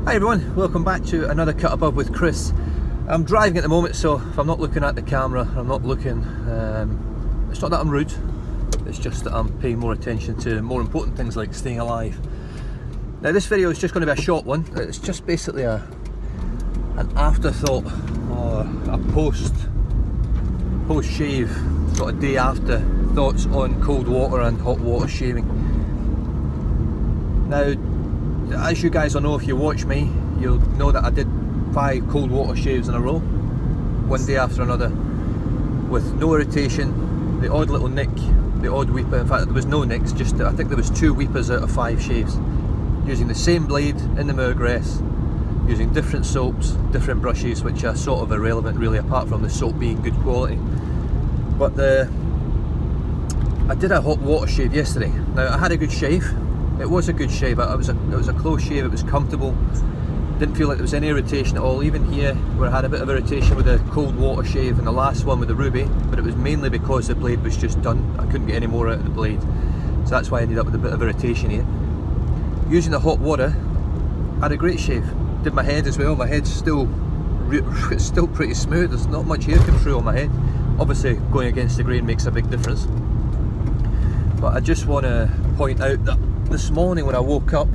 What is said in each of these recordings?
Hi everyone, welcome back to another Cut Above with Chris. I'm driving at the moment, so if I'm not looking at the camera, I'm not looking, it's not that I'm rude, it's just that I'm paying more attention to more important things like staying alive. Now this video is just going to be a short one. It's just basically an afterthought, or a post shave, sort of day after thoughts on cold water and hot water shaving. Now, as you guys will know if you watch me, you'll know that I did 5 cold water shaves in a row, one day after another, with no irritation, the odd little nick, the odd weeper. In fact, there was no nicks, just I think there was 2 weepers out of 5 shaves, using the same blade in the Murgrass, using different soaps, different brushes, which are sort of irrelevant really, apart from the soap being good quality. But I did a hot water shave yesterday. Now I had a good shave. It was a good shave. It was a close shave. It was comfortable. Didn't feel like there was any irritation at all. Even here, where I had a bit of irritation with the cold water shave and the last one with the Ruby, but it was mainly because the blade was just done. I couldn't get any more out of the blade, so that's why I ended up with a bit of irritation here. Using the hot water, I had a great shave. Did my head as well. My head's still pretty smooth. There's not much hair come through on my head. Obviously, going against the grain makes a big difference. But I just want to point out that this morning when I woke up,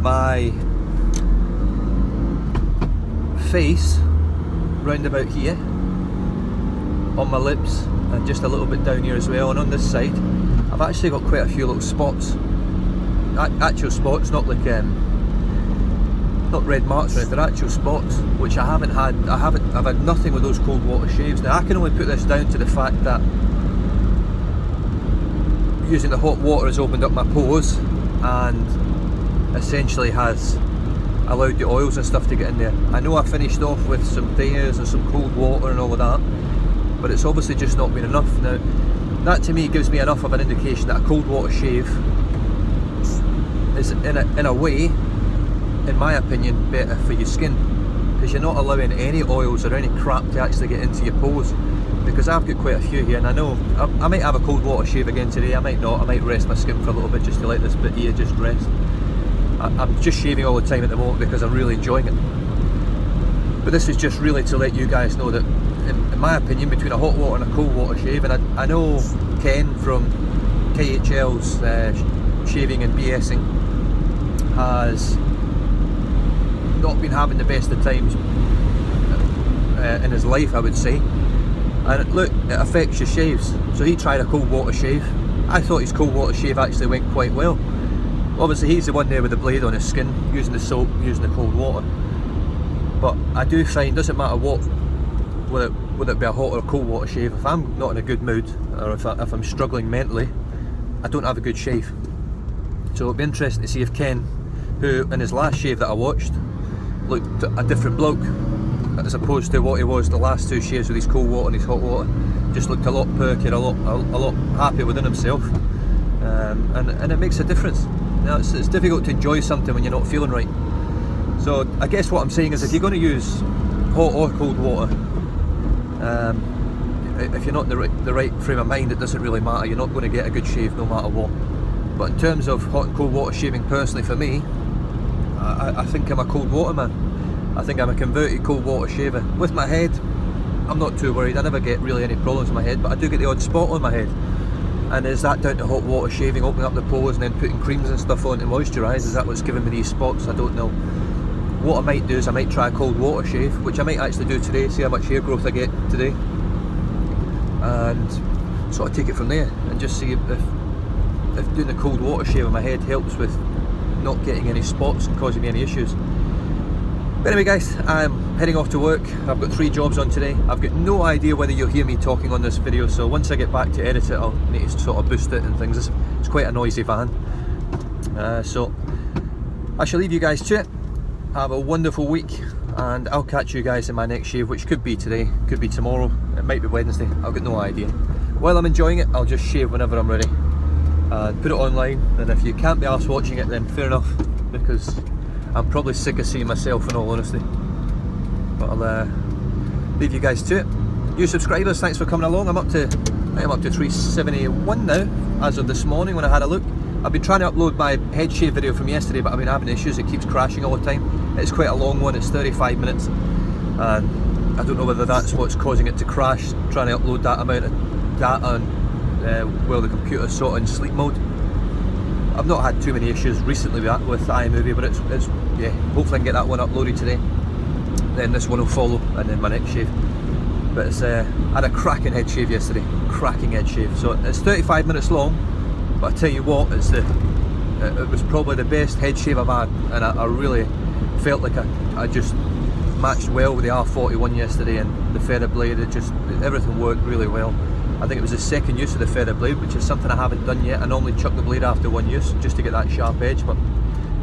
my face round about here, on my lips, and just a little bit down here as well, and on this side I've actually got quite a few little spots, actual spots, not like not red marks or anything, actual spots, which I've had nothing with those cold water shaves. Now I can only put this down to the fact that using the hot water has opened up my pores and essentially has allowed the oils and stuff to get in there. I know I finished off with some thayers and some cold water and all of that, but it's obviously just not been enough. Now that to me gives me enough of an indication that a cold water shave is in a way, in my opinion, better for your skin, because you're not allowing any oils or any crap to actually get into your pores. Because I've got quite a few here, and I know I might have a cold water shave again today, I might not, I might rest my skin for a little bit just to let this bit here just rest. I'm just shaving all the time at the moment because I'm really enjoying it. But this is just really to let you guys know that, in my opinion, between a hot water and a cold water shave, and I know Ken from KHL's Shaving and BSing has not been having the best of times in his life, I would say. And look, it affects your shaves. So he tried a cold water shave. I thought his cold water shave actually went quite well. Obviously he's the one there with the blade on his skin, using the soap, using the cold water. But I do find, doesn't matter what, whether it be a hot or a cold water shave, if I'm not in a good mood, or if I'm struggling mentally, I don't have a good shave. So it'll be interesting to see if Ken, who in his last shave that I watched, looked a different bloke, as opposed to what he was the last 2 shaves with his cold water and his hot water. Just looked a lot perkier, a lot happier within himself, and it makes a difference. You know, it's difficult to enjoy something when you're not feeling right. So I guess what I'm saying is, if you're going to use hot or cold water, if you're not in the right frame of mind, it doesn't really matter. You're not going to get a good shave no matter what. But in terms of hot and cold water shaving, personally for me, I think I'm a cold water man. I think I'm a converted cold water shaver. With my head, I'm not too worried. I never get really any problems with my head, but I do get the odd spot on my head. And is that down to hot water shaving, opening up the pores and then putting creams and stuff on to moisturise? Is that what's giving me these spots? I don't know. What I might do is I might try a cold water shave, which I might actually do today, see how much hair growth I get today, and sort of take it from there and just see if doing the cold water shave on my head helps with not getting any spots and causing me any issues. But anyway guys, I'm heading off to work. I've got 3 jobs on today. I've got no idea whether you'll hear me talking on this video, so once I get back to edit it, I'll need to sort of boost it and things. It's quite a noisy van. So I shall leave you guys to it. Have a wonderful week, and I'll catch you guys in my next shave, which could be today, could be tomorrow, it might be Wednesday, I've got no idea. While I'm enjoying it, I'll just shave whenever I'm ready and put it online, and if you can't be arsed watching it, then fair enough, because I'm probably sick of seeing myself in all honesty. But I'll leave you guys to it. New subscribers, thanks for coming along. I'm up to 371 now, as of this morning when I had a look. I've been trying to upload my head shave video from yesterday, but I've been having issues. It keeps crashing all the time. It's quite a long one, it's 35 minutes, and I don't know whether that's what's causing it to crash, trying to upload that amount of data while the computer's sort of in sleep mode. I've not had too many issues recently with iMovie, but it's yeah, hopefully I can get that one uploaded today. Then this one will follow, and then my next shave. But it's I had a cracking head shave yesterday, cracking head shave. So it's 35 minutes long, but I tell you what, it was probably the best head shave I've had, and I really felt like I just matched well with the R41 yesterday, and the feather blade, everything worked really well. I think it was the second use of the feather blade, which is something I haven't done yet. I normally chuck the blade after one use just to get that sharp edge, but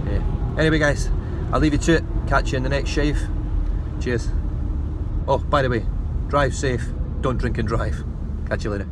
yeah. Anyway guys, I'll leave you to it. Catch you in the next shave. Cheers. Oh, by the way, drive safe, don't drink and drive. Catch you later.